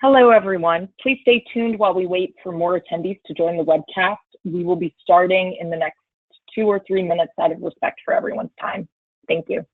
Hello, everyone. Please stay tuned while we wait for more attendees to join the webcast. We will be starting in the next 2 or 3 minutes out of respect for everyone's time. Thank you.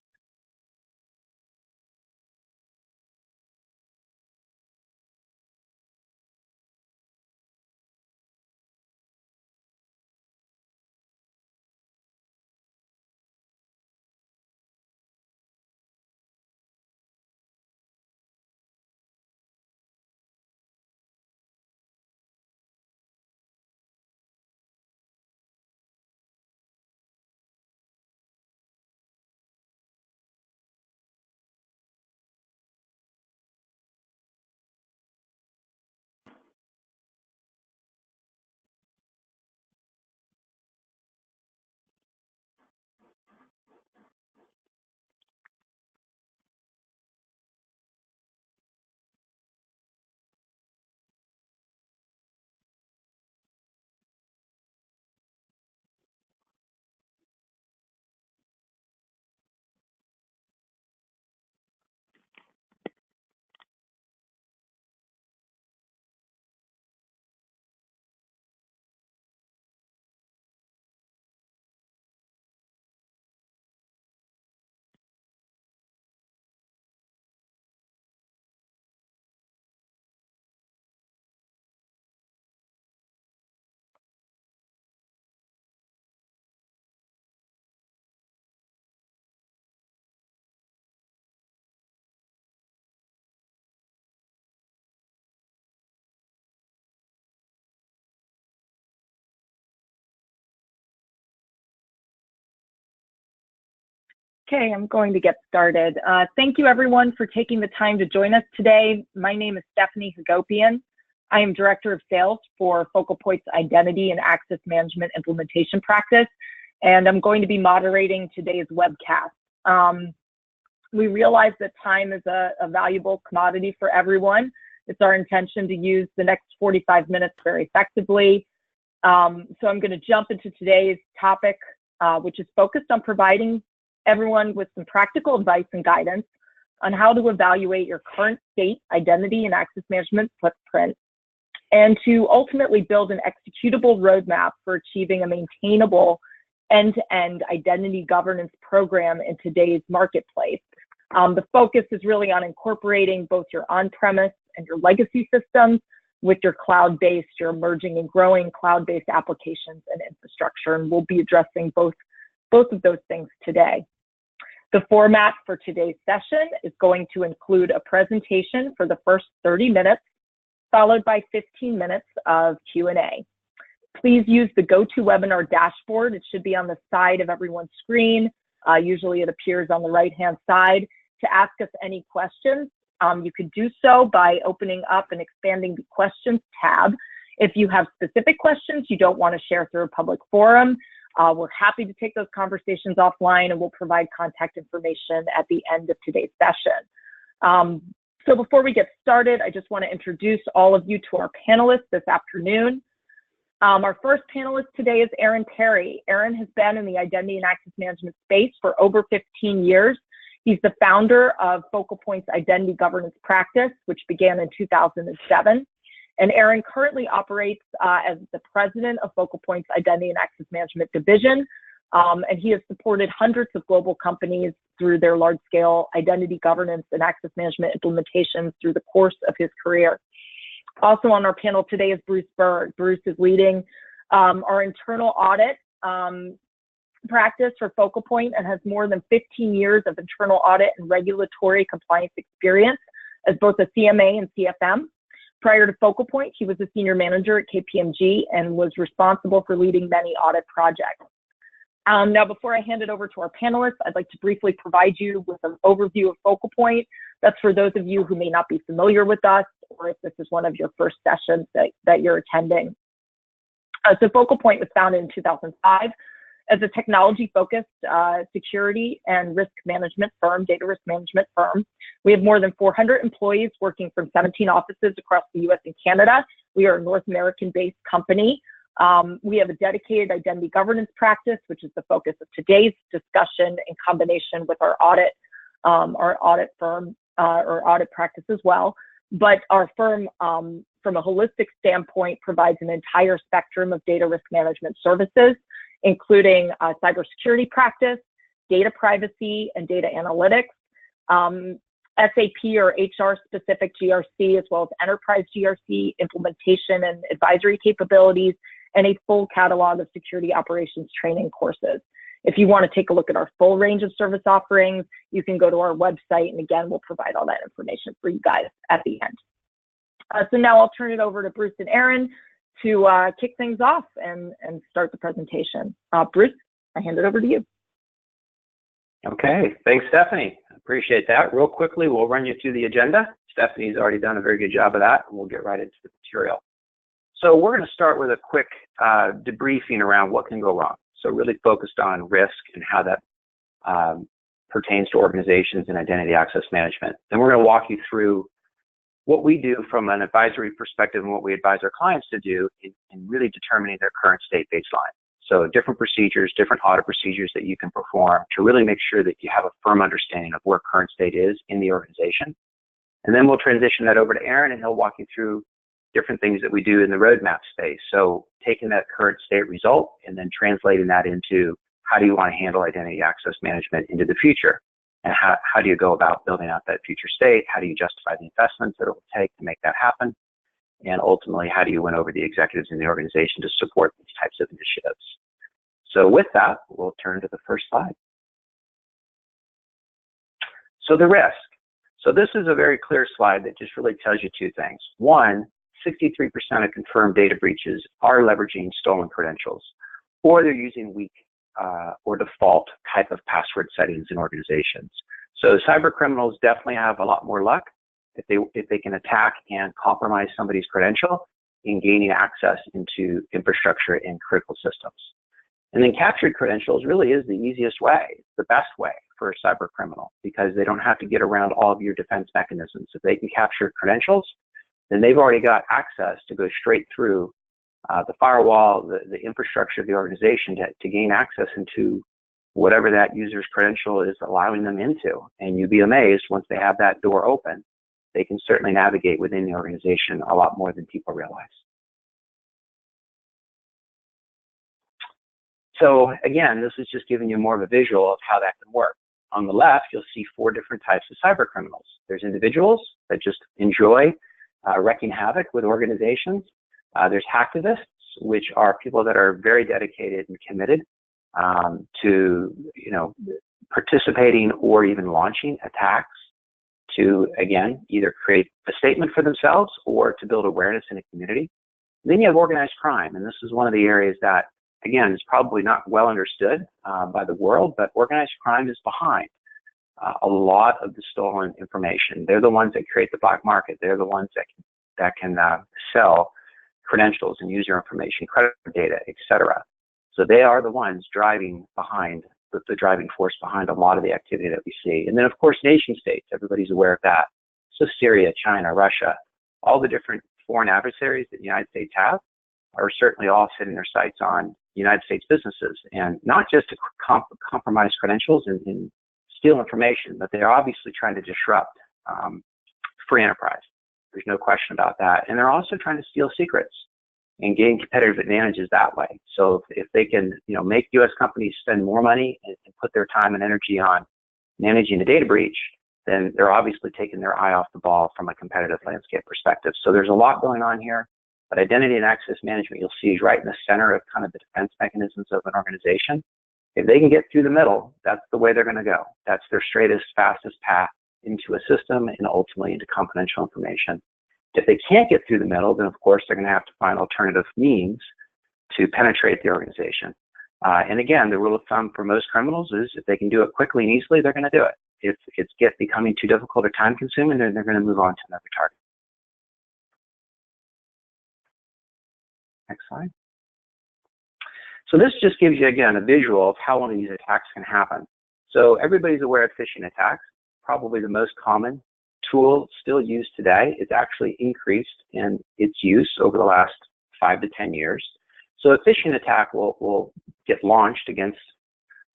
Okay, I'm going to get started. Thank you, everyone, for taking the time to join us today. My name is Stephanie Hagopian. I am Director of Sales for Focal Point's Identity and Access Management Implementation Practice, and I'm going to be moderating today's webcast. We realize that time is a valuable commodity for everyone. It's our intention to use the next 45 minutes very effectively. So I'm going to jump into today's topic, which is focused on providing everyone with some practical advice and guidance on how to evaluate your current state identity and access management footprint, and to ultimately build an executable roadmap for achieving a maintainable end-to-end identity governance program in today's marketplace. The focus is really on incorporating both your on-premise and your legacy systems with your cloud-based, your emerging and growing cloud-based applications and infrastructure, and we'll be addressing both of those things today. The format for today's session is going to include a presentation for the first 30 minutes, followed by 15 minutes of Q&A. Please use the GoToWebinar dashboard. It should be on the side of everyone's screen. Usually it appears on the right-hand side. To ask us any questions, you can do so by opening up and expanding the questions tab. If you have specific questions you don't want to share through a public forum, we're happy to take those conversations offline, and we'll provide contact information at the end of today's session. So before we get started, I just want to introduce all of you to our panelists this afternoon. Our first panelist today is Aaron Terry. Aaron has been in the identity and access management space for over 15 years. He's the founder of Focal Point's Identity Governance Practice, which began in 2007. And Aaron currently operates as the president of Focal Point's Identity and Access Management Division. And he has supported hundreds of global companies through their large-scale identity governance and access management implementations through the course of his career. Also on our panel today is Bruce Berg. Bruce is leading our internal audit practice for Focal Point and has more than 15 years of internal audit and regulatory compliance experience as both a CMA and CFM. Prior to Focal Point, he was a senior manager at KPMG and was responsible for leading many audit projects. Now, before I hand it over to our panelists, I'd like to briefly provide you with an overview of Focal Point. That's for those of you who may not be familiar with us, or if this is one of your first sessions that you're attending. So Focal Point was founded in 2005 as a technology-focused security and risk management firm, data risk management firm. We have more than 400 employees working from 17 offices across the US and Canada. We are a North American-based company. We have a dedicated identity governance practice, which is the focus of today's discussion, in combination with our audit firm or audit practice as well. but our firm, from a holistic standpoint, provides an entire spectrum of data risk management services, including cybersecurity practice, data privacy, and data analytics, SAP or HR specific GRC, as well as enterprise GRC, implementation and advisory capabilities, and a full catalog of security operations training courses. If you want to take a look at our full range of service offerings, you can go to our website, and again, we'll provide all that information for you guys at the end. So now I'll turn it over to Bruce and Aaron to kick things off and start the presentation. Bruce, I hand it over to you. Okay, thanks, Stephanie. Appreciate that. Real quickly, we'll run you through the agenda. Stephanie's already done a very good job of that, and we'll get right into the material. So we're going to start with a quick debriefing around what can go wrong. So really focused on risk and how that pertains to organizations and identity access management. Then we're going to walk you through what we do from an advisory perspective and what we advise our clients to do in really determining their current state baseline. So different procedures, different audit procedures that you can perform to really make sure that you have a firm understanding of where current state is in the organization. And then we'll transition that over to Aaron, and he'll walk you through different things that we do in the roadmap space. So taking that current state result and then translating that into how do you want to handle identity access management into the future? And how do you go about building out that future state? How do you justify the investments that it will take to make that happen? And ultimately, how do you win over the executives in the organization to support these types of initiatives? So with that, we'll turn to the first slide. So the risk. So this is a very clear slide that just really tells you two things. One, 63% of confirmed data breaches are leveraging stolen credentials, or they're using weak or default type of password settings in organizations. So cybercriminals definitely have a lot more luck if they can attack and compromise somebody's credential in gaining access into infrastructure and critical systems. And then captured credentials really is the easiest way, the best way for a cyber criminal, because they don't have to get around all of your defense mechanisms. If they can capture credentials, then they've already got access to go straight through the firewall, the infrastructure of the organization to gain access into whatever that user's credential is allowing them into. And you'd be amazed once they have that door open, they can certainly navigate within the organization a lot more than people realize. So again, this is just giving you more of a visual of how that can work. On the left, you'll see 4 different types of cyber criminals. There's individuals that just enjoy wreaking havoc with organizations. There's hacktivists, which are people that are very dedicated and committed to, participating or even launching attacks to, again, either create a statement for themselves or to build awareness in a community. Then you have organized crime, and this is one of the areas that, again, is probably not well understood by the world, but organized crime is behind a lot of the stolen information. They're the ones that create the black market. They're the ones that can sell credentials and user information, credit data, etc. So they are the ones driving behind, the driving force behind a lot of the activity that we see. And then, of course, nation states, everybody's aware of that. So Syria, China, Russia, all the different foreign adversaries that the United States have are certainly all setting their sights on United States businesses, and not just to compromise credentials and steal information, but they're obviously trying to disrupt free enterprise. There's no question about that. And they're also trying to steal secrets and gain competitive advantages that way. So if they can, make U.S. companies spend more money and put their time and energy on managing a data breach, then they're obviously taking their eye off the ball from a competitive landscape perspective. So there's a lot going on here. But identity and access management, you'll see, is right in the center of kind of the defense mechanisms of an organization. If they can get through the middle, that's the way they're going to go. That's their straightest, fastest path into a system and ultimately into confidential information. If they can't get through the middle, then of course they're going to have to find alternative means to penetrate the organization. And again, the rule of thumb for most criminals is if they can do it quickly and easily, they're going to do it. If it's becoming too difficult or time consuming, then they're going to move on to another target. Next slide. So this just gives you, again, a visual of how one of these attacks can happen. So everybody's aware of phishing attacks, probably the most common tool still used today. It's actually increased in its use over the last 5 to 10 years. So a phishing attack will get launched against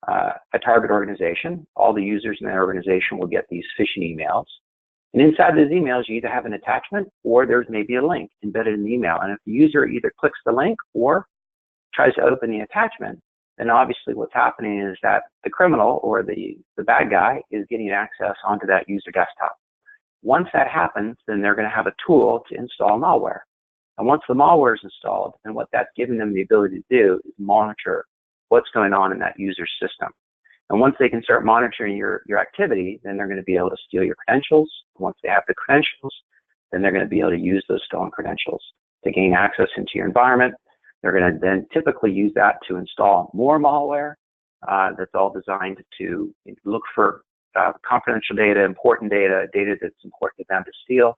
a target organization. All the users in that organization will get these phishing emails. And inside those emails, you either have an attachment or there's maybe a link embedded in the email. And if the user either clicks the link or tries to open the attachment, then obviously what's happening is that the criminal or the bad guy is getting access onto that user desktop. Once that happens, then they're going to have a tool to install malware. And once the malware is installed, then what that's giving them the ability to do is monitor what's going on in that user's system. And once they can start monitoring your activity, then they're going to be able to steal your credentials. Once they have the credentials, then they're going to be able to use those stolen credentials to gain access into your environment. They're going to then typically use that to install more malware that's all designed to look for confidential data, important data, data that's important to them to steal.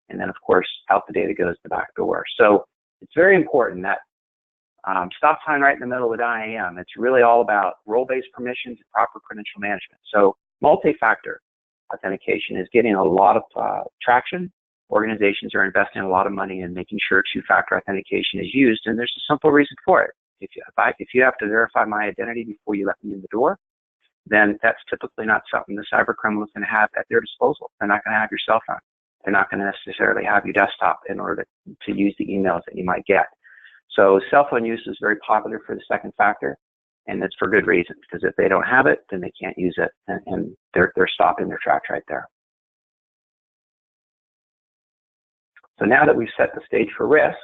And then, of course, out the data goes the back door. So it's very important that stop sign right in the middle with IAM. It's really all about role-based permissions and proper credential management. So multi-factor authentication is getting a lot of traction. Organizations are investing a lot of money in making sure two-factor authentication is used, and there's a simple reason for it. If you have to verify my identity before you let me in the door, then that's typically not something the cybercriminal is going to have at their disposal. They're not going to have your cell phone. They're not going to necessarily have your desktop in order to use the emails that you might get. So cell phone use is very popular for the second factor, and it's for good reason, because if they don't have it, then they can't use it, and they're stopping their tracks right there. So now that we've set the stage for risk,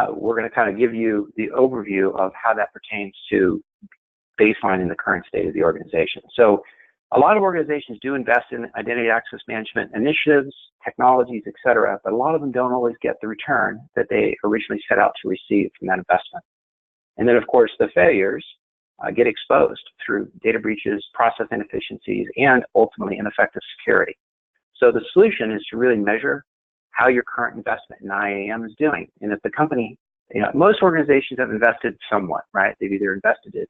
we're going to kind of give you the overview of how that pertains to baselining the current state of the organization. So a lot of organizations do invest in identity access management initiatives, technologies, et cetera, but a lot of them don't always get the return that they originally set out to receive from that investment. And then, of course, the failures get exposed through data breaches, process inefficiencies, and ultimately ineffective security. So the solution is to really measure how your current investment in IAM is doing. And if the company, most organizations have invested somewhat, right? They've either invested in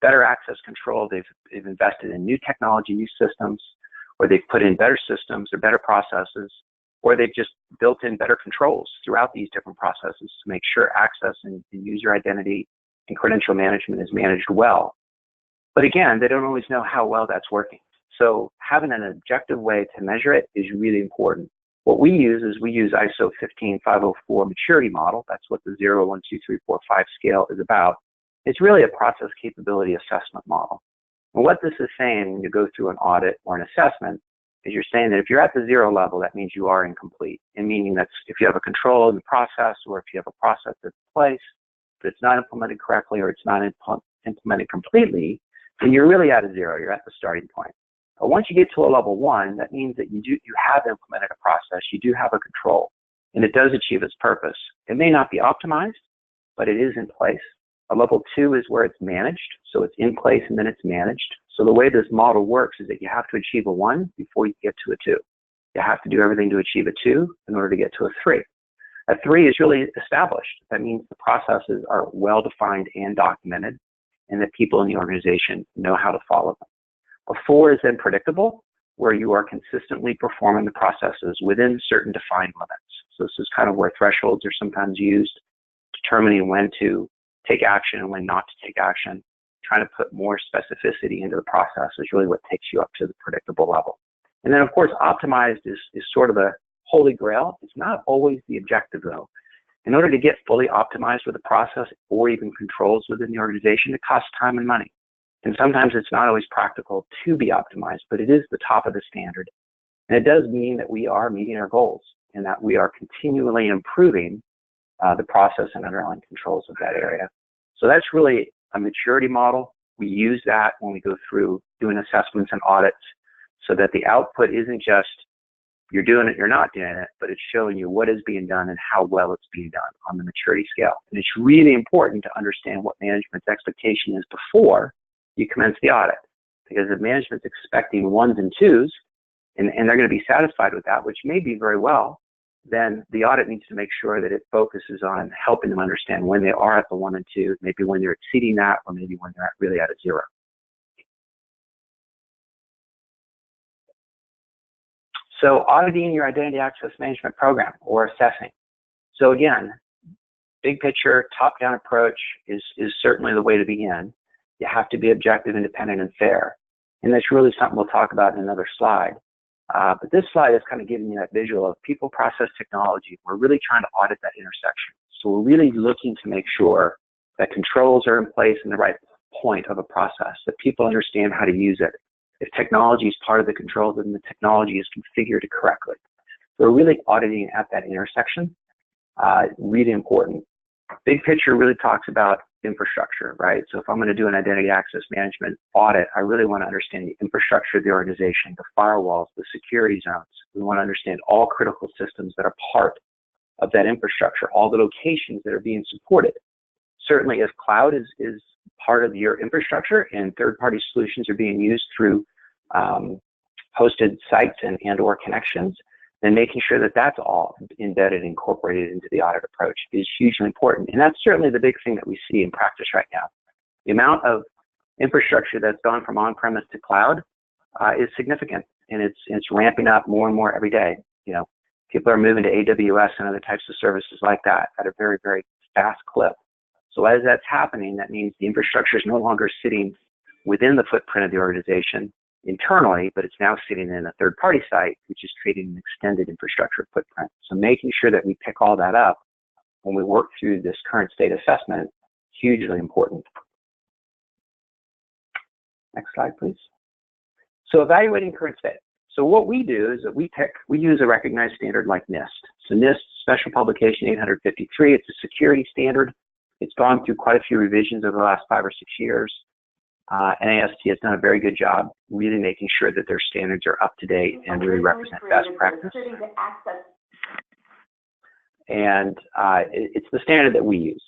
better access control, they've invested in new technology, new systems, or they've put in better systems or better processes, or they've just built in better controls throughout these different processes to make sure access and user identity and credential management is managed well. But again, they don't always know how well that's working. So having an objective way to measure it is really important. What we use is we use ISO 15504 maturity model. That's what the 0, 1, 2, 3, 4, 5 scale is about. It's really a process capability assessment model. And what this is saying when you go through an audit or an assessment is you're saying that if you're at the 0 level, that means you are incomplete. And meaning that if you have a control in the process, or if you have a process that's in place, but it's not implemented correctly, or it's not implemented completely, then you're really at a 0. You're at the starting point. But once you get to a level 1, that means that you have implemented a process, you do have a control, and it does achieve its purpose. It may not be optimized, but it is in place. A level 2 is where it's managed, so it's in place and then it's managed. So the way this model works is that you have to achieve a 1 before you get to a 2. You have to do everything to achieve a 2 in order to get to a 3. A 3 is really established. That means the processes are well-defined and documented, and that people in the organization know how to follow them. A 4 is then predictable, where you are consistently performing the processes within certain defined limits. So this is kind of where thresholds are sometimes used, determining when to take action and when not to take action. Trying to put more specificity into the process is really what takes you up to the predictable level. And then, of course, optimized is sort of a holy grail. It's not always the objective, though. In order to get fully optimized with a process or even controls within the organization, it costs time and money. And sometimes it's not always practical to be optimized, but it is the top of the standard. And it does mean that we are meeting our goals and that we are continually improving the process and underlying controls of that area. So that's really a maturity model. We use that when we go through doing assessments and audits, so that the output isn't just you're doing it, you're not doing it, but it's showing you what is being done and how well it's being done on the maturity scale. And it's really important to understand what management's expectation is before you commence the audit, because if management's expecting 1s and 2s, and they're going to be satisfied with that, which may be very well, then the audit needs to make sure that it focuses on helping them understand when they are at the 1 and 2, maybe when they're exceeding that, or maybe when they're really at a 0. So auditing your identity access management program, or assessing. So again, big picture, top-down approach is certainly the way to begin. You have to be objective, independent, and fair. And that's really something we'll talk about in another slide. But this slide is kind of giving you that visual of people, process, technology. We're really trying to audit that intersection. So we're really looking to make sure that controls are in place in the right point of a process, that people understand how to use it. If technology is part of the control, then the technology is configured correctly. So we're really auditing at that intersection. Really important. Big picture really talks about infrastructure, right? So if I'm going to do an identity access management audit, I really want to understand the infrastructure of the organization, the firewalls, the security zones. We want to understand all critical systems that are part of that infrastructure, all the locations that are being supported. Certainly, if cloud is part of your infrastructure and third-party solutions are being used through hosted sites and or connections, then making sure that that's all embedded, incorporated into the audit approach is hugely important. And that's certainly the big thing that we see in practice right now. The amount of infrastructure that's gone from on-premise to cloud is significant, and it's ramping up more and more every day. You know, people are moving to AWS and other types of services like that at a very, very fast clip. So as that's happening, that means the infrastructure is no longer sitting within the footprint of the organization internally, but it's now sitting in a third-party site, which is creating an extended infrastructure footprint. So making sure that we pick all that up when we work through this current state assessment, hugely important. Next slide, please. So evaluating current state. So what we do is that we use a recognized standard like NIST. So NIST, Special Publication 853, it's a security standard. It's gone through quite a few revisions over the last 5 or 6 years. NAST has done a very good job really making sure that their standards are up to date and really represent best practice. And it's the standard that we use.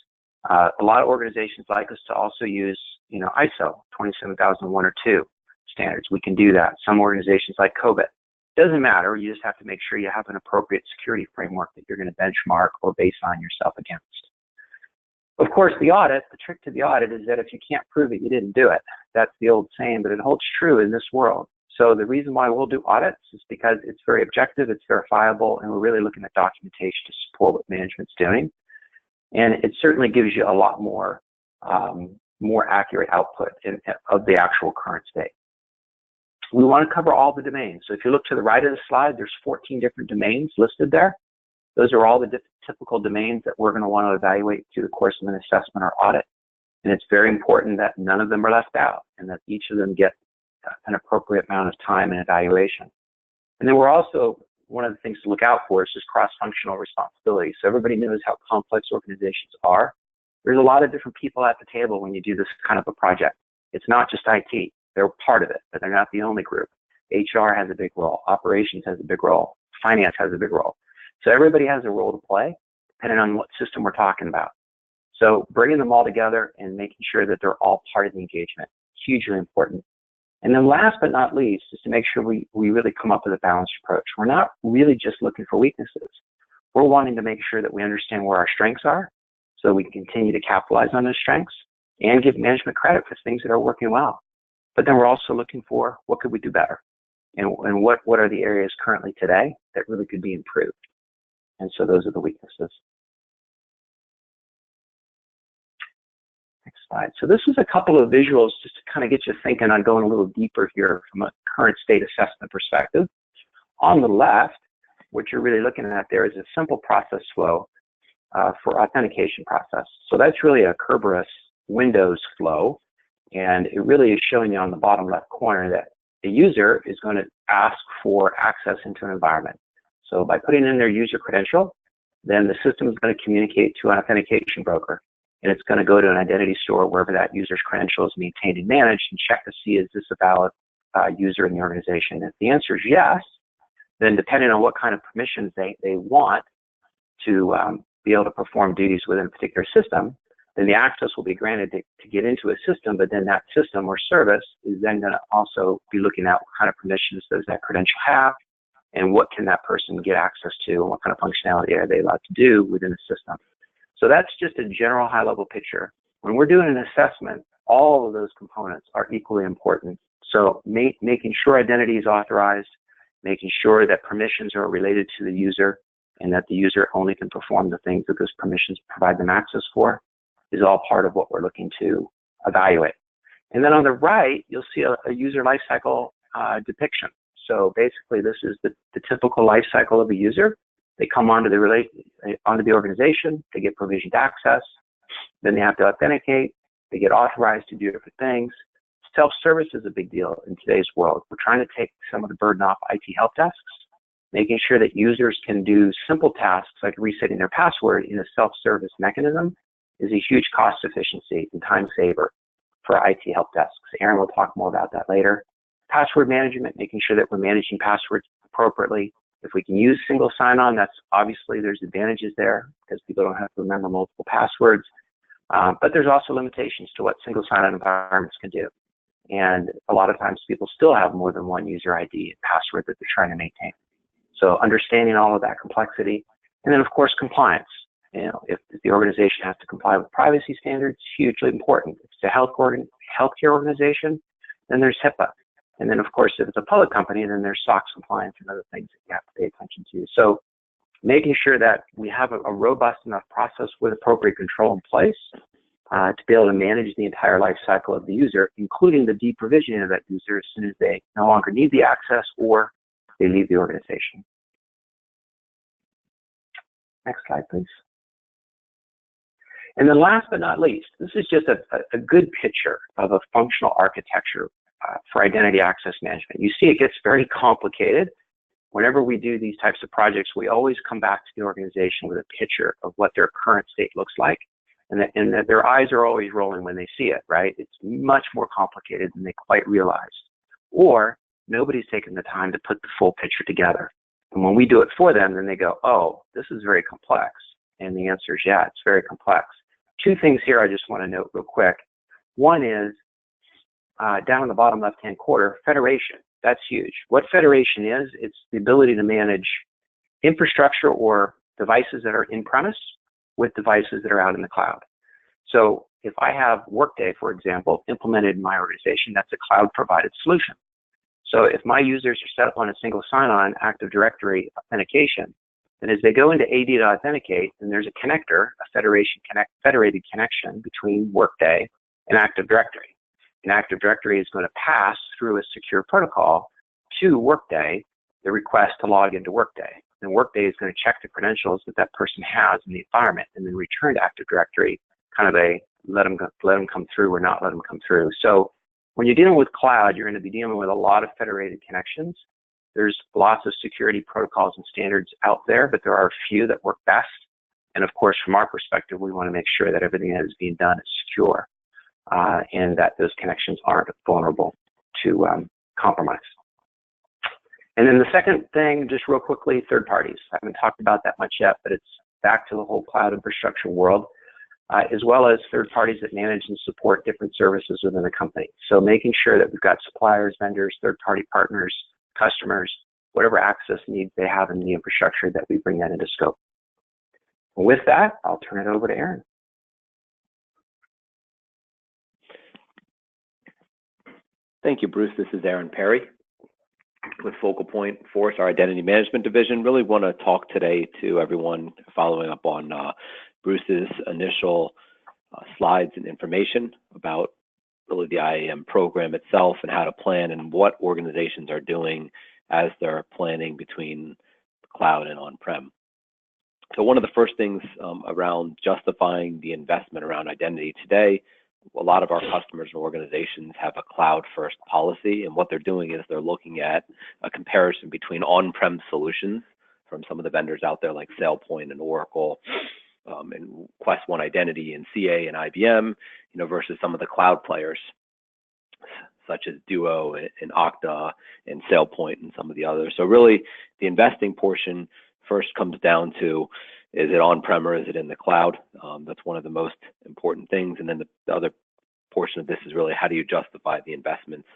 A lot of organizations like us to also use, you know, ISO 27001 or 2 standards. We can do that. Some organizations like COBIT. Doesn't matter. You just have to make sure you have an appropriate security framework that you're going to benchmark or baseline yourself against. Of course, the trick to the audit is that if you can't prove it, you didn't do it. That's the old saying, but it holds true in this world. So the reason why we'll do audits is because it's very objective, it's verifiable, and we're really looking at documentation to support what management's doing. And it certainly gives you a lot more, more accurate output of the actual current state. We want to cover all the domains. So if you look to the right of the slide, there's 14 different domains listed there. Those are all the typical domains that we're going to want to evaluate through the course of an assessment or audit. And it's very important that none of them are left out and that each of them get an appropriate amount of time and evaluation. And then we're also, one of the things to look out for is just cross-functional responsibility. So everybody knows how complex organizations are. There's a lot of different people at the table when you do this kind of a project. It's not just IT. They're part of it, but they're not the only group. HR has a big role. Operations has a big role. Finance has a big role. So everybody has a role to play, depending on what system we're talking about. So bringing them all together and making sure that they're all part of the engagement, hugely important. And then last but not least is to make sure we really come up with a balanced approach. We're not really just looking for weaknesses. We're wanting to make sure that we understand where our strengths are so we can continue to capitalize on those strengths and give management credit for things that are working well. But then we're also looking for what could we do better and what are the areas currently today that really could be improved. And so those are the weaknesses. Next slide. So this is a couple of visuals just to kind of get you thinking on going a little deeper here from a current state assessment perspective. On the left, what you're really looking at there is a simple process flow for authentication process. So that's really a Kerberos Windows flow. And it really is showing you on the bottom left corner that the user is going to ask for access into an environment. So by putting in their user credential, then the system is going to communicate to an authentication broker. And it's going to go to an identity store wherever that user's credential is maintained and managed and check to see is this a valid user in the organization. If the answer is yes, then depending on what kind of permissions they want to be able to perform duties within a particular system, then the access will be granted to get into a system, but then that system or service is then going to also be looking at what kind of permissions does that credential have and what can that person get access to and what kind of functionality are they allowed to do within the system. So that's just a general high-level picture. When we're doing an assessment, all of those components are equally important. So making sure identity is authorized, making sure that permissions are related to the user and that the user only can perform the things that those permissions provide them access for is all part of what we're looking to evaluate. And then on the right, you'll see a user lifecycle depiction. So basically, this is the typical life cycle of a user. They come onto the organization, they get provisioned access, then they have to authenticate, they get authorized to do different things. Self-service is a big deal in today's world. We're trying to take some of the burden off IT help desks, making sure that users can do simple tasks like resetting their password in a self-service mechanism is a huge cost efficiency and time saver for IT help desks. Aaron will talk more about that later. Password management, making sure that we're managing passwords appropriately. If we can use single sign-on, that's obviously there's advantages there because people don't have to remember multiple passwords. But there's also limitations to what single sign-on environments can do. And a lot of times people still have more than one user ID and password that they're trying to maintain. So understanding all of that complexity. And then of course, compliance. If the organization has to comply with privacy standards, hugely important. If it's a healthcare organization, then there's HIPAA. And then of course, if it's a public company, then there's SOX compliance and other things that you have to pay attention to. So making sure that we have a robust enough process with appropriate control in place to be able to manage the entire life cycle of the user, including the deprovisioning of that user as soon as they no longer need the access or they leave the organization. Next slide, please. And then last but not least, this is just a good picture of a functional architecture for identity access management. You see it gets very complicated. Whenever we do these types of projects, we always come back to the organization with a picture of what their current state looks like, and that their eyes are always rolling when they see it, right? It's much more complicated than they quite realized. Or nobody's taken the time to put the full picture together. And when we do it for them, then they go, oh, this is very complex. And the answer is, yeah, it's very complex. Two things here I just want to note real quick. One is down in the bottom left-hand corner, federation. That's huge. What federation is, it's the ability to manage infrastructure or devices that are in-premise with devices that are out in the cloud. So if I have Workday, for example, implemented in my organization, that's a cloud-provided solution. So if my users are set up on a single sign-on Active Directory authentication, then as they go into AD to authenticate, then there's a connector, a federated connection between Workday and Active Directory. And Active Directory is going to pass through a secure protocol to Workday the request to log into Workday. And Workday is going to check the credentials that that person has in the environment and then return to Active Directory, kind of a let them come through or not let them come through. So when you're dealing with cloud, you're going to be dealing with a lot of federated connections. There's lots of security protocols and standards out there, but there are a few that work best. And of course, from our perspective, we want to make sure that everything that is being done is secure and that those connections aren't vulnerable to compromise. And then the second thing, just real quickly, third parties. I haven't talked about that much yet, but it's back to the whole cloud infrastructure world, as well as third parties that manage and support different services within the company. So making sure that we've got suppliers, vendors, third-party partners, customers, whatever access needs they have in the infrastructure, that we bring that into scope. And with that, I'll turn it over to Aaron. Thank you, Bruce. This is Aaron Perry with Focal Point Force, our identity management division. Really want to talk today to everyone following up on Bruce's initial slides and information about really the IAM program itself and how to plan and what organizations are doing as they're planning between cloud and on-prem. So one of the first things around justifying the investment around identity today, a lot of our customers and organizations have a cloud-first policy, and what they're doing is they're looking at a comparison between on-prem solutions from some of the vendors out there like SailPoint and Oracle, and Quest One Identity and CA and IBM, versus some of the cloud players such as Duo and Okta and SailPoint and some of the others. So really, the investing portion first comes down to, is it on-prem or is it in the cloud? That's one of the most important things. And then the other portion of this is really, how do you justify the investments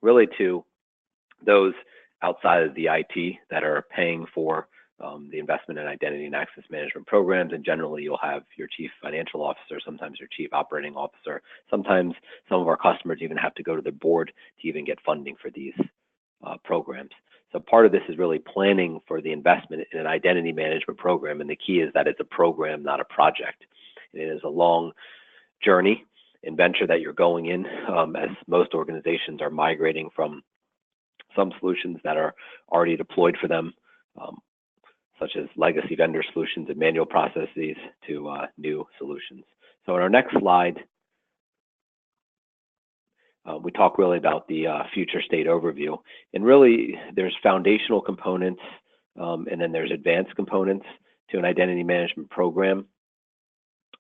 really to those outside of the IT that are paying for the investment in identity and access management programs. And generally, you'll have your chief financial officer, sometimes your chief operating officer. Sometimes some of our customers even have to go to the board to even get funding for these programs. So part of this is really planning for the investment in an identity management program. And the key is that it's a program, not a project. It is a long journey and venture that you're going in, as most organizations are migrating from some solutions that are already deployed for them, such as legacy vendor solutions and manual processes to new solutions. So in our next slide, we talk really about the future state overview. And really, there's foundational components, and then there's advanced components to an identity management program.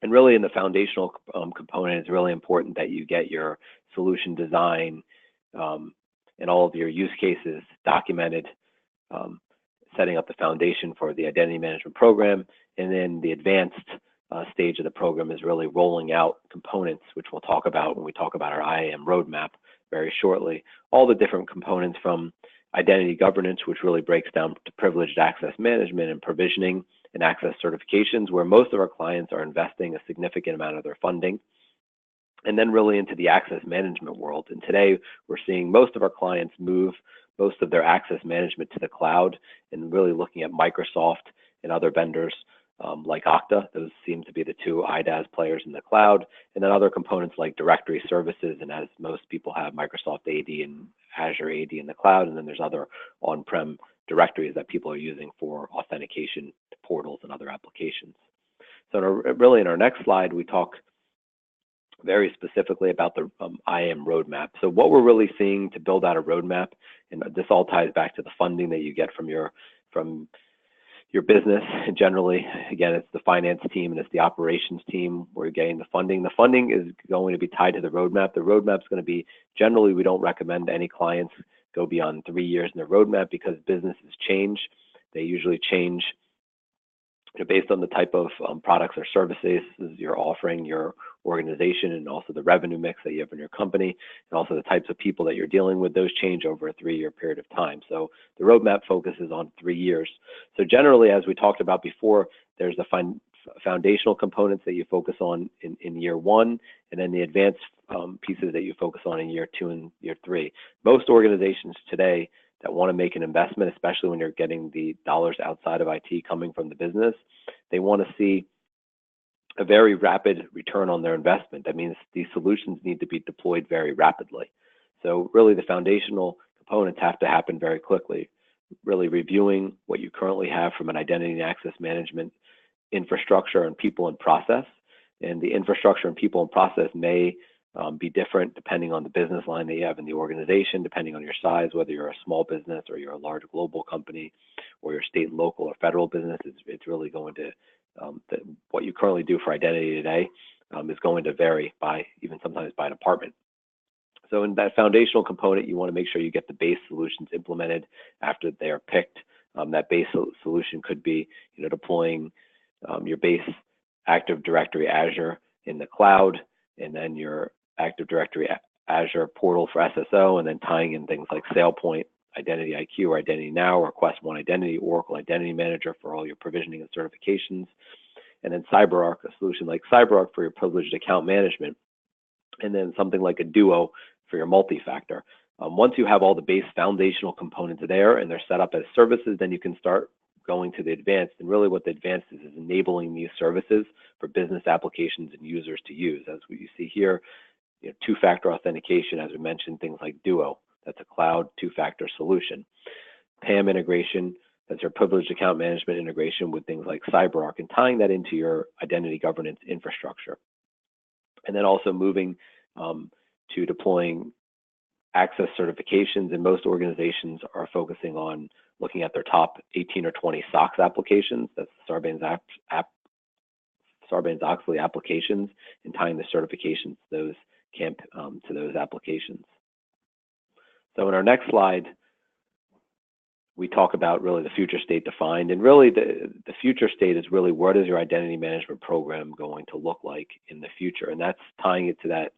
And really, in the foundational component, it's really important that you get your solution design and all of your use cases documented, setting up the foundation for the identity management program. And then the advanced stage of the program is really rolling out components, which we'll talk about when we talk about our IAM roadmap very shortly. All the different components from identity governance, which really breaks down to privileged access management and provisioning and access certifications, where most of our clients are investing a significant amount of their funding. And then really into the access management world. And today we're seeing most of our clients move most of their access management to the cloud and really looking at Microsoft and other vendors like Okta. Those seem to be the two IDaaS players in the cloud, and then other components like directory services, and as most people have Microsoft AD and Azure AD in the cloud, and then there's other on-prem directories that people are using for authentication portals and other applications. So really in our next slide, we talk very specifically about the IAM roadmap. So what we're really seeing to build out a roadmap, and this all ties back to the funding that you get from your business. And generally, again, it's the finance team and it's the operations team where you're getting the funding. The funding is going to be tied to the roadmap. The roadmap's going to be, generally, we don't recommend any clients go beyond 3 years in their roadmap because businesses change. They usually change based on the type of products or services you're offering your organization, and also the revenue mix that you have in your company, and also the types of people that you're dealing with. Those change over a 3-year period of time. So the roadmap focuses on 3 years. So generally, as we talked about before, there's the foundational components that you focus on in year 1, and then the advanced pieces that you focus on in year 2 and year 3. Most organizations today that want to make an investment, especially when you're getting the dollars outside of IT coming from the business, they want to see a very rapid return on their investment. That means these solutions need to be deployed very rapidly. So really the foundational components have to happen very quickly, really reviewing what you currently have from an identity and access management infrastructure and people and process. And the infrastructure and people and process may be different depending on the business line that you have in the organization, depending on your size, whether you're a small business or you're a large global company or your state, local, or federal business. It's really going to, what you currently do for identity today is going to vary by, even sometimes by department. So in that foundational component, you want to make sure you get the base solutions implemented after they are picked. That base solution could be, deploying your base Active Directory Azure in the cloud, and then your Active Directory Azure portal for SSO, and then tying in things like SailPoint, Identity IQ, or Identity Now, or Quest One Identity, Oracle Identity Manager for all your provisioning and certifications, and then CyberArk, a solution like CyberArk for your privileged account management, and then something like a Duo for your multi-factor. Once you have all the base foundational components there and they're set up as services, then you can start going to the advanced. And really what the advanced is enabling these services for business applications and users to use. As we see here, two-factor authentication, as we mentioned, things like Duo, that's a cloud two-factor solution. PAM integration, that's your privileged account management integration with things like CyberArk, and tying that into your identity governance infrastructure. And then also moving to deploying access certifications, and most organizations are focusing on looking at their top 18 or 20 SOX applications, that's Sarbanes-Oxley applications, and tying the certifications to those applications. So in our next slide, we talk about really the future state defined, and really the future state is really what is your identity management program going to look like in the future, and that's tying it to that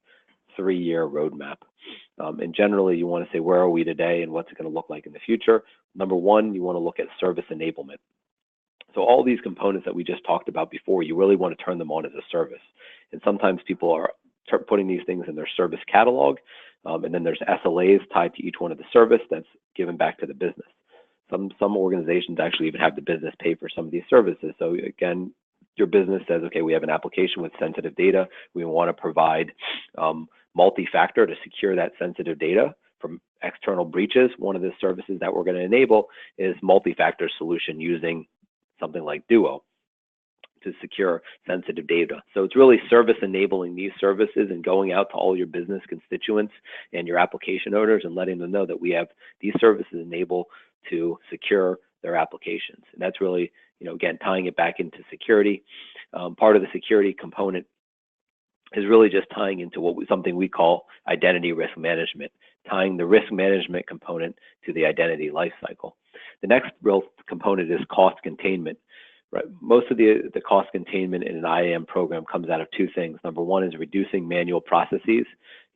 3-year roadmap. And generally, you want to say, where are we today and what's it going to look like in the future? Number one, you want to look at service enablement. So all these components that we just talked about before, you really want to turn them on as a service. And sometimes people are putting these things in their service catalog, and then there's SLAs tied to each one of the service that's given back to the business. Some organizations actually even have the business pay for some of these services. So again, your business says, okay, we have an application with sensitive data. We want to provide multi-factor to secure that sensitive data from external breaches, one of the services that we're going to enable is multi-factor solution using something like Duo to secure sensitive data. So it's really service enabling these services and going out to all your business constituents and your application owners and letting them know that we have these services enabled to secure their applications. And that's really, again, tying it back into security. Part of the security component is really just tying into something we call identity risk management, tying the risk management component to the identity lifecycle. The next real component is cost containment. Right. Most of the cost containment in an IAM program comes out of two things. Number one is reducing manual processes.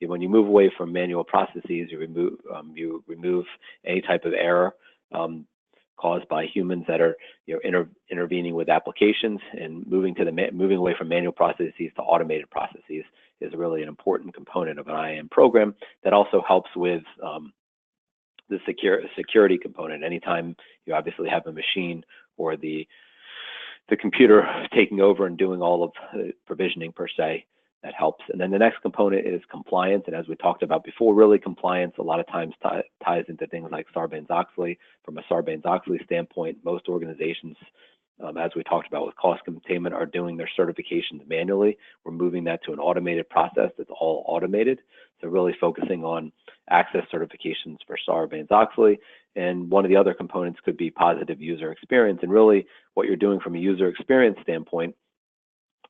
When you move away from manual processes, you remove any type of error caused by humans that are intervening with applications, and moving away from manual processes to automated processes is really an important component of an IAM program that also helps with the security component. Anytime you obviously have a machine or the computer taking over and doing all of the provisioning per se, that helps. And then the next component is compliance. And as we talked about before, really compliance a lot of times ties into things like Sarbanes-Oxley. From a Sarbanes-Oxley standpoint, most organizations, as we talked about with cost containment, are doing their certifications manually. We're moving that to an automated process that's all automated. So really focusing on access certifications for Sarbanes-Oxley. And one of the other components could be positive user experience. And really what you're doing from a user experience standpoint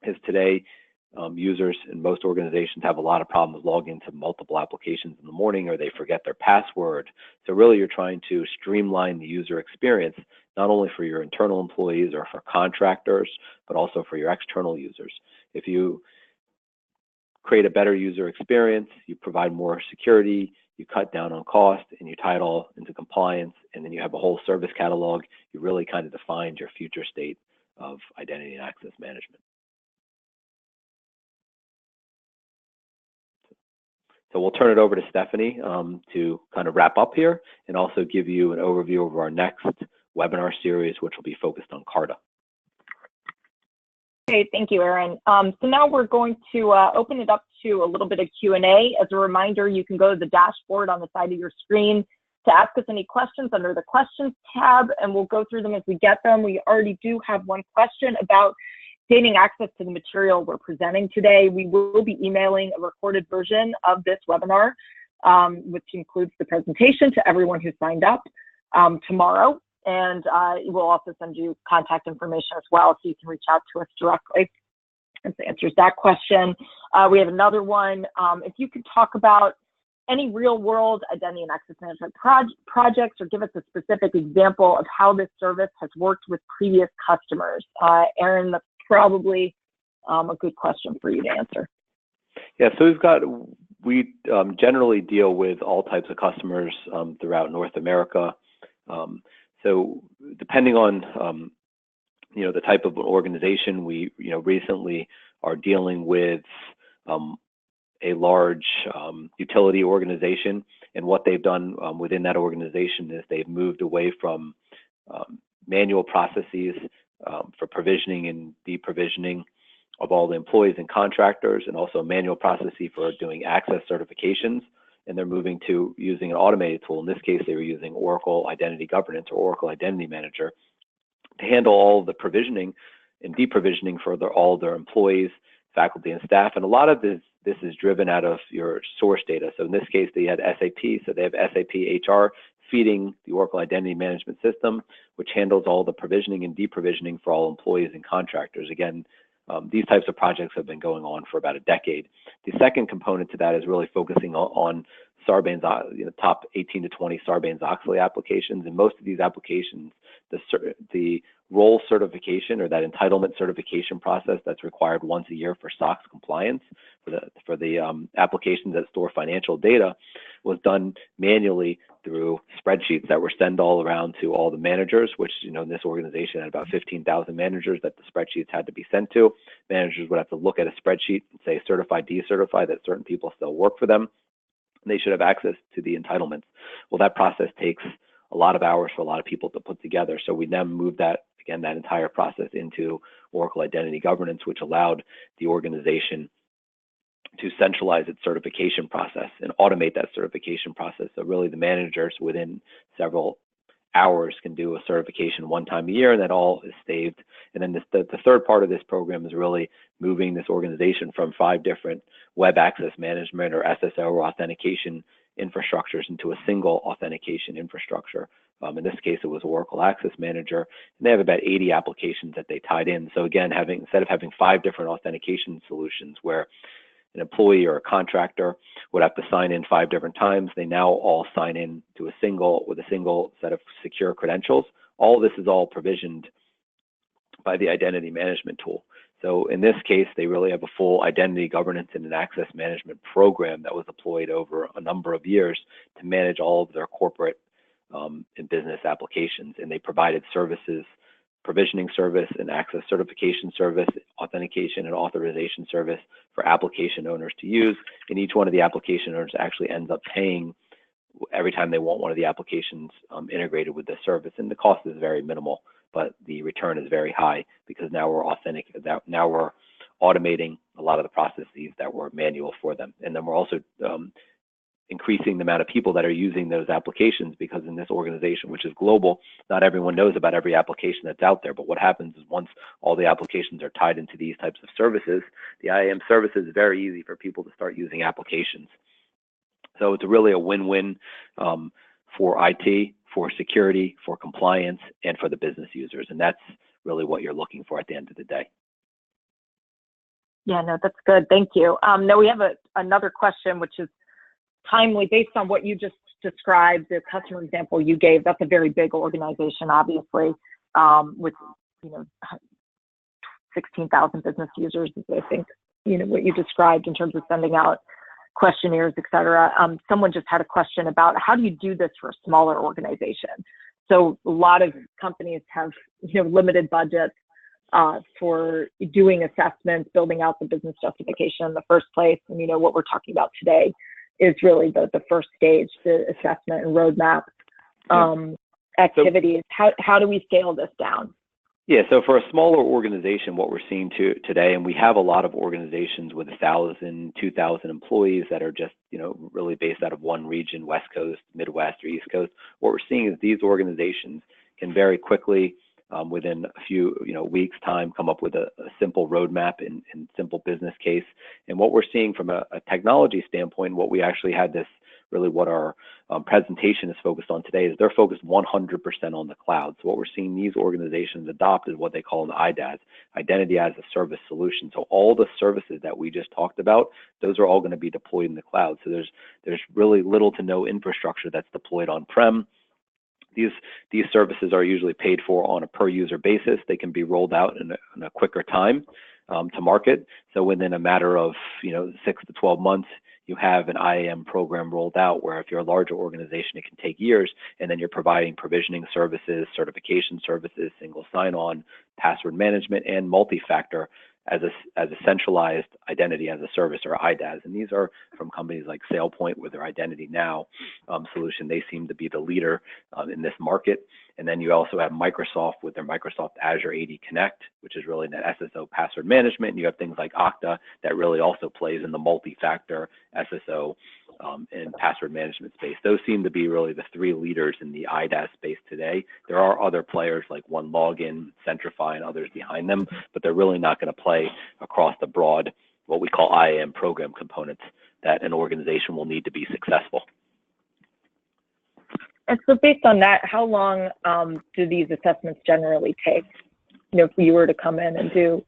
is today, users in most organizations have a lot of problems logging into multiple applications in the morning, or they forget their password. So really you're trying to streamline the user experience, not only for your internal employees or for contractors, but also for your external users. If you create a better user experience, you provide more security, you cut down on cost, and you tie it all into compliance, and then you have a whole service catalog, you really kind of defined your future state of identity and access management. So we'll turn it over to Stephanie to kind of wrap up here and also give you an overview of our next webinar series, which will be focused on CARTA. Okay, thank you, Aaron. So now we're going to open it up to a little bit of Q&A. As a reminder, you can go to the dashboard on the side of your screen to ask us any questions under the questions tab, and we'll go through them as we get them. We already do have one question about gaining access to the material we're presenting today. We will be emailing a recorded version of this webinar, which includes the presentation, to everyone who signed up tomorrow. And we'll also send you contact information as well, so you can reach out to us directly. This answers that question. We have another one. If you could talk about any real-world identity and access management projects, or give us a specific example of how this service has worked with previous customers. Aaron, that's probably a good question for you to answer. Yeah, so we generally deal with all types of customers throughout North America. So depending on the type of organization, we recently are dealing with a large utility organization, and what they've done within that organization is they've moved away from manual processes for provisioning and deprovisioning of all the employees and contractors, and also manual processes for doing access certifications. And they're moving to using an automated tool. In this case, they were using Oracle Identity Governance or Oracle Identity Manager to handle all of the provisioning and deprovisioning for all their employees, faculty, and staff. And a lot of this is driven out of your source data. So in this case, they had SAP, so they have SAP HR feeding the Oracle Identity Management System, which handles all the provisioning and deprovisioning for all employees and contractors. Again, these types of projects have been going on for about a decade. The second component to that is really focusing on Sarbanes, top 18 to 20 Sarbanes-Oxley applications. And most of these applications, the role certification, or that entitlement certification process that's required once a year for SOX compliance for the applications that store financial data, was done manually through spreadsheets that were sent all around to all the managers, which, in this organization had about 15,000 managers that the spreadsheets had to be sent to. Managers would have to look at a spreadsheet and say certify, decertify, that certain people still work for them. And they should have access to the entitlements. Well, that process takes a lot of hours for a lot of people to put together. So we then moved that entire process into Oracle Identity Governance, which allowed the organization to centralize its certification process and automate that certification process. So really the managers within several hours can do a certification one time a year, and that all is saved. And then the third part of this program is really moving this organization from 5 different web access management or SSO or authentication infrastructures into a single authentication infrastructure. In this case, it was Oracle Access Manager, and they have about 80 applications that they tied in. So again, instead of having 5 different authentication solutions where an employee or a contractor would have to sign in 5 different times, they now all sign in to with a single set of secure credentials. All this is all provisioned by the identity management tool. So in this case, they really have a full identity governance and an access management program that was deployed over a number of years to manage all of their corporate and business applications. And they provided services, provisioning service and access certification service, authentication and authorization service for application owners to use. And each one of the application owners actually ends up paying every time they want one of the applications integrated with the service. And the cost is very minimal, but the return is very high because now we're automating a lot of the processes that were manual for them. And then we're also increasing the amount of people that are using those applications, because in this organization, which is global, not everyone knows about every application that's out there. But what happens is once all the applications are tied into these types of services, the IAM services is very easy for people to start using applications. So it's really a win-win for IT, for security, for compliance, and for the business users. And that's really what you're looking for at the end of the day. Yeah, no, that's good. Thank you. Now we have another question, which is timely based on what you just described, the customer example you gave. That's a very big organization, obviously, with 16,000 business users, I think, what you described in terms of sending out questionnaires, et cetera. Someone just had a question about how do you do this for a smaller organization? So a lot of companies have limited budgets for doing assessments, building out the business justification in the first place. And what we're talking about today is really the first stage, the assessment and roadmap activities. How do we scale this down? Yeah, so for a smaller organization, what we're seeing today, and we have a lot of organizations with 1,000, 2,000 employees that are just, really based out of one region, West Coast, Midwest, or East Coast. What we're seeing is these organizations can very quickly, within a few weeks' time, come up with a simple roadmap and simple business case. And what we're seeing from a technology standpoint, what we actually had this, really what our presentation is focused on today, is they're focused 100% on the cloud. So what we're seeing these organizations adopt is what they call an IDaaS, Identity as a Service solution. So all the services that we just talked about, those are all going to be deployed in the cloud. So there's really little to no infrastructure that's deployed on-prem. These services are usually paid for on a per user basis. They can be rolled out in a quicker time to market. So within a matter of 6 to 12 months, you have an IAM program rolled out, where if you're a larger organization, it can take years, and then you're providing provisioning services, certification services, single sign-on, password management, and multi-factor as a centralized identity as a service, or IDaaS. And these are from companies like SailPoint with their Identity Now solution. They seem to be the leader in this market. And then you also have Microsoft with their Microsoft Azure AD Connect, which is really that SSO password management. And you have things like Okta that really also plays in the multi-factor SSO and password management space. Those seem to be really the 3 leaders in the IDaaS space today. There are other players like OneLogin, Centrify, and others behind them, but they're really not going to play across the broad, what we call IAM program components that an organization will need to be successful. And so based on that, how long do these assessments generally take? If you were to come in and do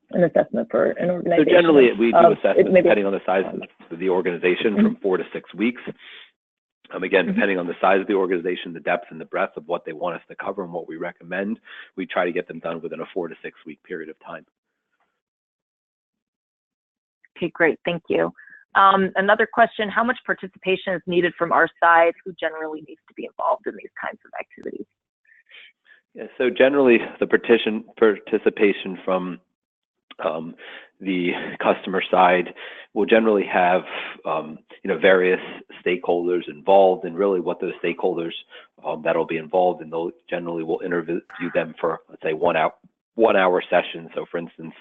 an assessment for an organization? So generally, we do assessments depending on the size of the organization, from 4 to 6 weeks. Again, depending on the size of the organization, the depth and the breadth of what they want us to cover and what we recommend, we try to get them done within a 4 to 6 week period of time. Okay, great. Thank you. Another question, how much participation is needed from our side? Who generally needs to be involved in these kinds of activities? Yeah, so generally, the participation from the customer side will generally have various stakeholders involved, and really what those stakeholders that'll be involved, and they'll generally will interview them for, let's say, 1 hour session. So for instance,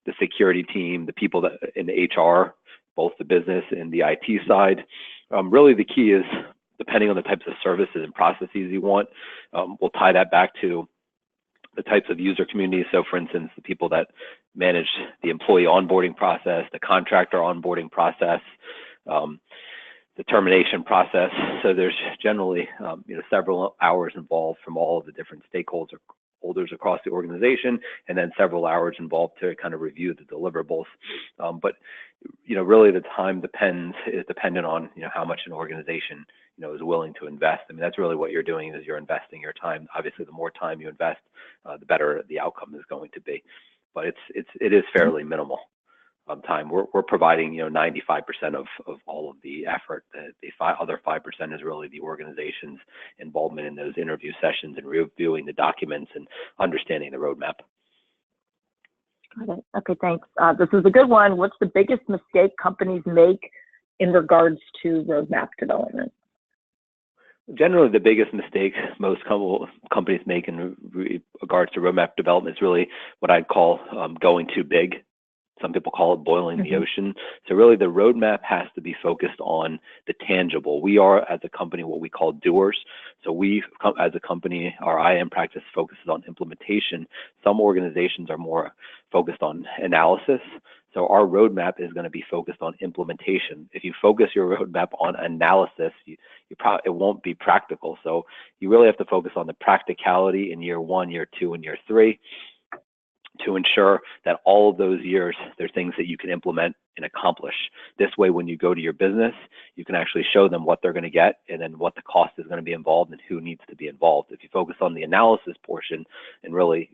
the security team, the people that in the HR, both the business and the IT side. Really the key is, depending on the types of services and processes you want, we'll tie that back to the types of user communities. So for instance, the people that manage the employee onboarding process, the contractor onboarding process, the termination process. So there's generally several hours involved from all of the different stakeholders across the organization, and then several hours involved to kind of review the deliverables. But really the time is dependent on how much an organization is willing to invest. I mean, that's really what you're doing, is you're investing your time. Obviously, the more time you invest, the better the outcome is going to be. But it is fairly minimal time. We're providing 95% of all of the effort. The other 5% is really the organization's involvement in those interview sessions and reviewing the documents and understanding the roadmap. Got it. Okay, thanks. This is a good one. What's the biggest mistake companies make in regards to roadmap development? Generally, the biggest mistake most companies make in regards to roadmap development is really what I'd call going too big. Some people call it boiling the ocean. So really the roadmap has to be focused on the tangible. We are, as a company, what we call doers. So we, as a company, our IAM practice focuses on implementation. Some organizations are more focused on analysis. So our roadmap is going to be focused on implementation. If you focus your roadmap on analysis, it won't be practical. So you really have to focus on the practicality in year 1, year 2, and year 3. To ensure that all of those years, there are things that you can implement and accomplish. This way, when you go to your business, you can actually show them what they're going to get and then what the cost is going to be involved and who needs to be involved. If you focus on the analysis portion and really,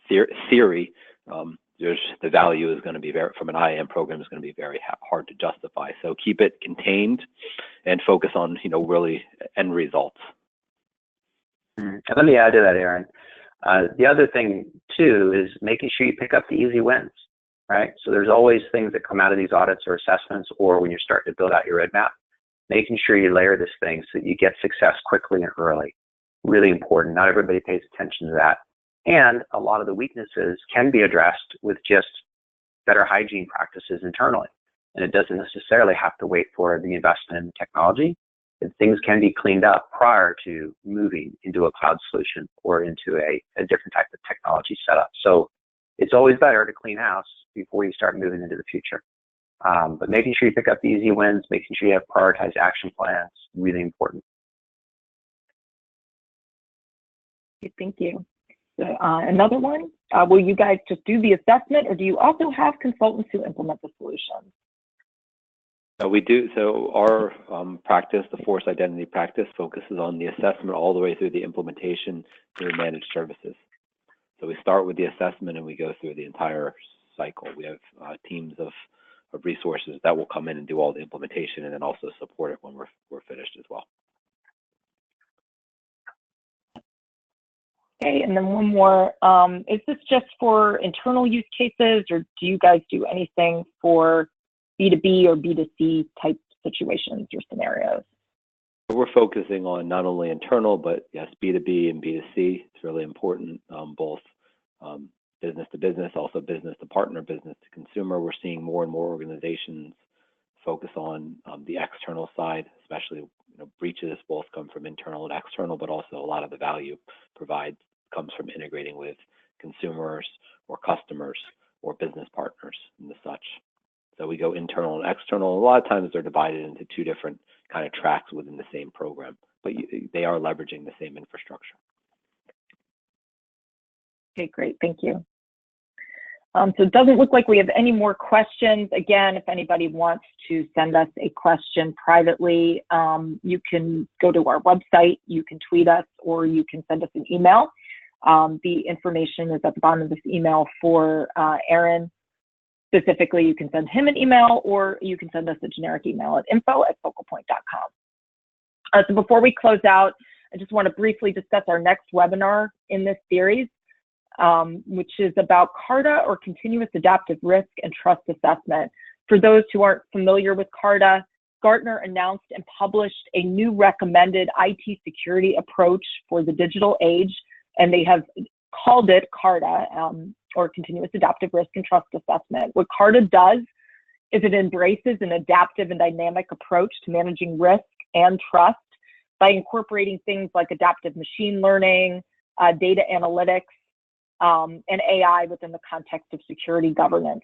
theory, the value is going to be from an IAM program is going to be very hard to justify. So keep it contained and focus on, really end results. And let me add to that, Aaron. The other thing too is making sure you pick up the easy wins, right? So there's always things that come out of these audits or assessments, or when you're starting to build out your roadmap, making sure you layer this thing so that you get success quickly and early. Really important. Not everybody pays attention to that. And a lot of the weaknesses can be addressed with just better hygiene practices internally. And it doesn't necessarily have to wait for the investment in technology. And things can be cleaned up prior to moving into a cloud solution or into a different type of technology setup. So it's always better to clean house before you start moving into the future. But making sure you pick up the easy wins, making sure you have prioritized action plans, really important. Okay, thank you. So, another one, will you guys just do the assessment, or do you also have consultants who implement the solution? We do. So our practice, the Force Identity practice, focuses on the assessment all the way through the implementation through managed services. So we start with the assessment and we go through the entire cycle. We have teams of resources that will come in and do all the implementation and then also support it when we're finished as well. Okay, and then one more. Is this just for internal use cases, or do you guys do anything for B2B or B2C type situations or scenarios? We're focusing on not only internal, but yes, B2B and B2C. It's really important, both business to business, also business to partner, business to consumer. We're seeing more and more organizations focus on the external side, especially breaches both come from internal and external, but also a lot of the value comes from integrating with consumers or customers or business partners and the such. So we go internal and external. A lot of times they're divided into two different kind of tracks within the same program, but they are leveraging the same infrastructure. Okay, great, thank you. So it doesn't look like we have any more questions. Again, if anybody wants to send us a question privately, you can go to our website, you can tweet us, or you can send us an email. The information is at the bottom of this email for Aaron. Specifically, you can send him an email, or you can send us a generic email at info@focalpoint.com. So before we close out, I just want to briefly discuss our next webinar in this series, which is about CARTA, or Continuous Adaptive Risk and Trust Assessment. For those who aren't familiar with CARTA, Gartner announced and published a new recommended IT security approach for the digital age, and they have called it CARTA. or continuous adaptive risk and trust assessment. What CARTA does is it embraces an adaptive and dynamic approach to managing risk and trust by incorporating things like adaptive machine learning, data analytics, and AI within the context of security governance.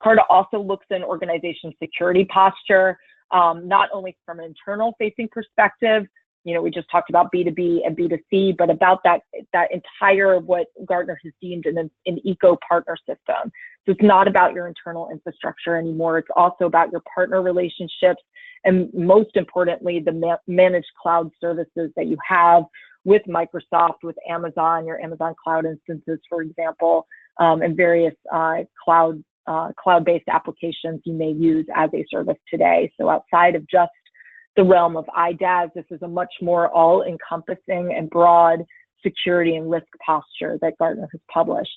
CARTA also looks at an organization's security posture, not only from an internal facing perspective, we just talked about B2B and B2C, but about that entire, what Gartner has deemed an eco partner system. So it's not about your internal infrastructure anymore. It's also about your partner relationships, and most importantly, the managed cloud services that you have with Microsoft, with Amazon, your Amazon cloud instances, for example, and various cloud-based applications you may use as a service today. So outside of just the realm of IDaaS, this is a much more all-encompassing and broad security and risk posture that Gartner has published.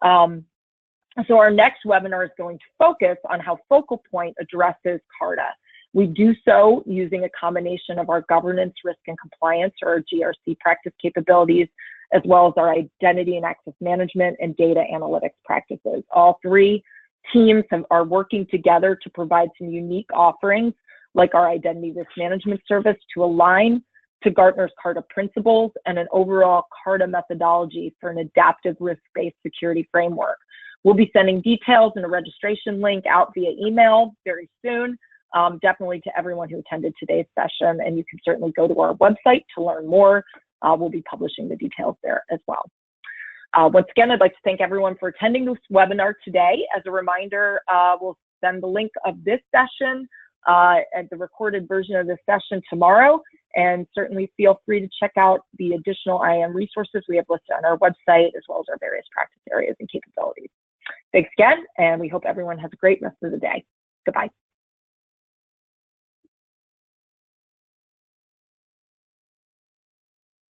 So our next webinar is going to focus on how Focal Point addresses CARTA. We do so using a combination of our governance, risk, and compliance, or our GRC practice capabilities, as well as our identity and access management and data analytics practices. All three teams are working together to provide some unique offerings, like our identity risk management service, to align to Gartner's CARTA principles and an overall CARTA methodology for an adaptive risk-based security framework. We'll be sending details and a registration link out via email very soon, definitely to everyone who attended today's session, and you can certainly go to our website to learn more. We'll be publishing the details there as well. Once again, I'd like to thank everyone for attending this webinar today. As a reminder, we'll send the link of this session and the recorded version of this session tomorrow, and certainly feel free to check out the additional IAM resources we have listed on our website, as well as our various practice areas and capabilities. Thanks again, and we hope everyone has a great rest of the day. Goodbye.